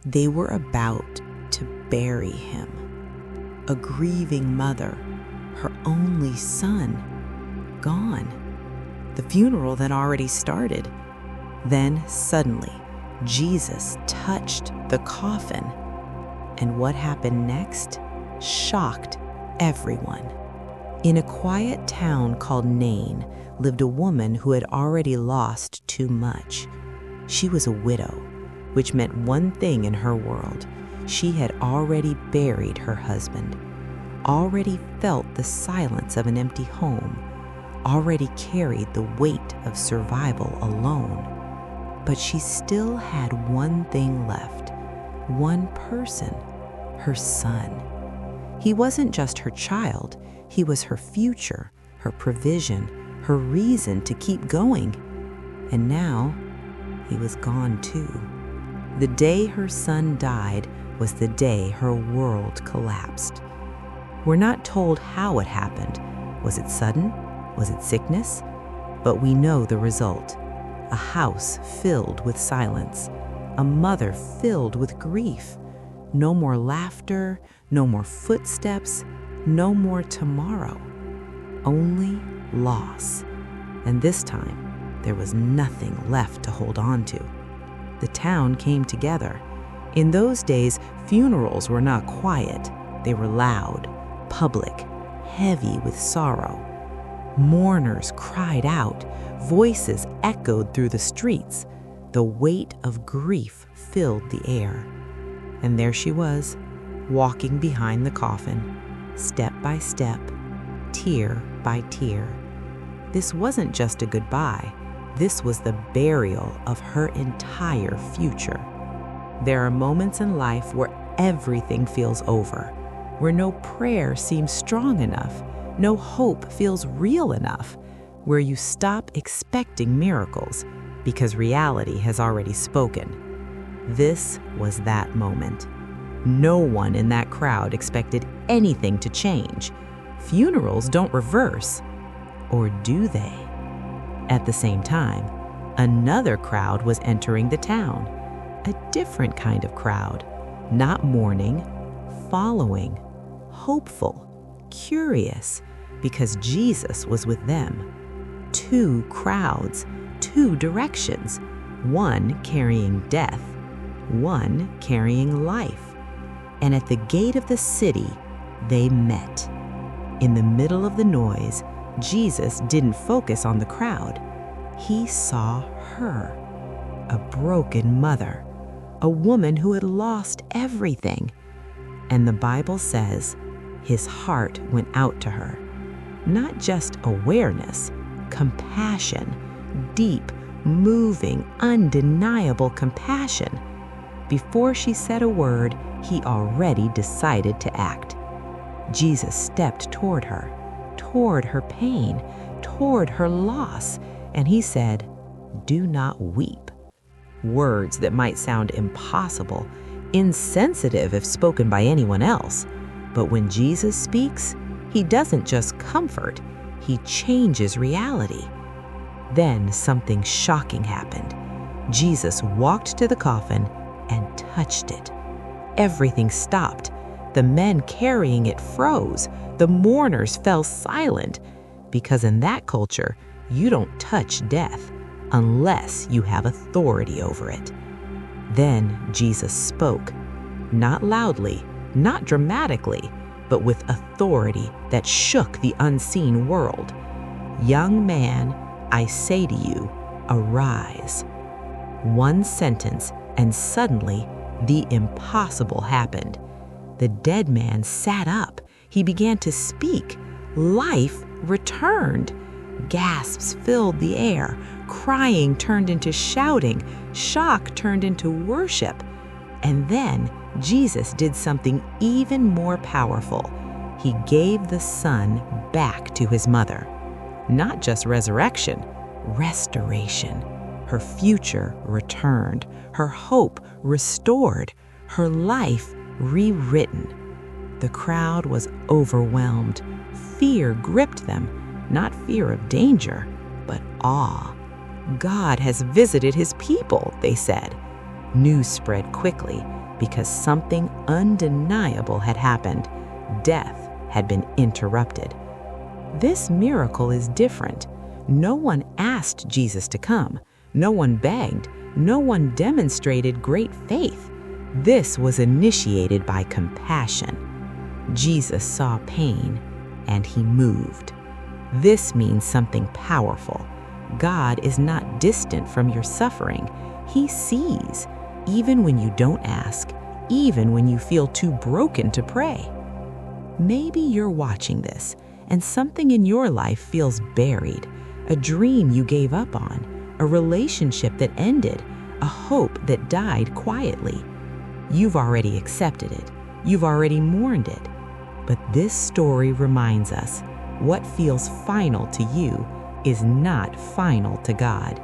They were about to bury him. A grieving mother, her only son, gone. The funeral that already started. Then suddenly, Jesus touched the coffin. And what happened next shocked everyone. In a quiet town called Nain lived a woman who had already lost too much. She was a widow, which meant one thing in her world. She had already buried her husband, already felt the silence of an empty home, already carried the weight of survival alone. But she still had one thing left, one person, her son. He wasn't just her child, he was her future, her provision, her reason to keep going. And now, he was gone too. The day her son died was the day her world collapsed. We're not told how it happened. Was it sudden? Was it sickness? But we know the result. A house filled with silence. A mother filled with grief. No more laughter, no more footsteps, no more tomorrow. Only loss. And this time, there was nothing left to hold on to. The town came together. In those days, funerals were not quiet. They were loud, public, heavy with sorrow. Mourners cried out. Voices echoed through the streets. The weight of grief filled the air. And there she was, walking behind the coffin, step by step, tear by tear. This wasn't just a goodbye. This was the burial of her entire future. There are moments in life where everything feels over, where no prayer seems strong enough, no hope feels real enough, where you stop expecting miracles because reality has already spoken. This was that moment. No one in that crowd expected anything to change. Funerals don't reverse, or do they? At the same time, another crowd was entering the town. A different kind of crowd, not mourning, following, hopeful, curious, because Jesus was with them. Two crowds, two directions, one carrying death, one carrying life. And at the gate of the city, they met. In the middle of the noise, Jesus didn't focus on the crowd. He saw her, a broken mother, a woman who had lost everything. And the Bible says his heart went out to her. Not just awareness, compassion, deep, moving, undeniable compassion. Before she said a word, he already decided to act. Jesus stepped toward her pain, toward her loss, and he said, "Do not weep." Words that might sound impossible, insensitive if spoken by anyone else. But when Jesus speaks, he doesn't just comfort, he changes reality. Then something shocking happened. Jesus walked to the coffin and touched it. Everything stopped. The men carrying it froze. The mourners fell silent. Because in that culture, you don't touch death unless you have authority over it. Then Jesus spoke, not loudly, not dramatically, but with authority that shook the unseen world. "Young man, I say to you, arise." One sentence, and suddenly the impossible happened. The dead man sat up. He began to speak. Life returned. Gasps filled the air. Crying turned into shouting. Shock turned into worship. And then Jesus did something even more powerful. He gave the son back to his mother. Not just resurrection, restoration. Her future returned, her hope restored, her life rewritten. The crowd was overwhelmed. Fear gripped them, not fear of danger, but awe. "God has visited his people," they said. News spread quickly. because something undeniable had happened. Death had been interrupted. This miracle is different. No one asked Jesus to come. No one begged. No one demonstrated great faith. This was initiated by compassion. Jesus saw pain, and he moved. This means something powerful. God is not distant from your suffering. He sees, even when you don't ask, even when you feel too broken to pray. Maybe you're watching this, and something in your life feels buried. A dream you gave up on, a relationship that ended, a hope that died quietly. You've already accepted it. You've already mourned it. But this story reminds us what feels final to you is not final to God.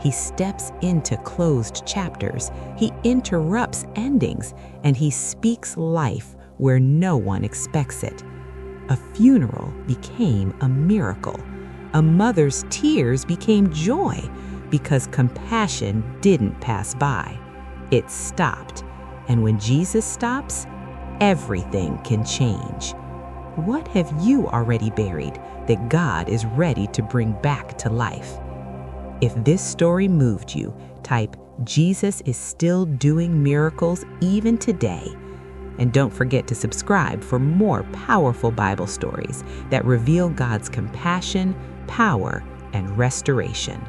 He steps into closed chapters. He interrupts endings, and he speaks life where no one expects it. A funeral became a miracle. A mother's tears became joy because compassion didn't pass by. It stopped. And when Jesus stops, everything can change. What have you already buried that God is ready to bring back to life? If this story moved you, type "Jesus is still doing miracles even today." And don't forget to subscribe for more powerful Bible stories that reveal God's compassion, power, and restoration.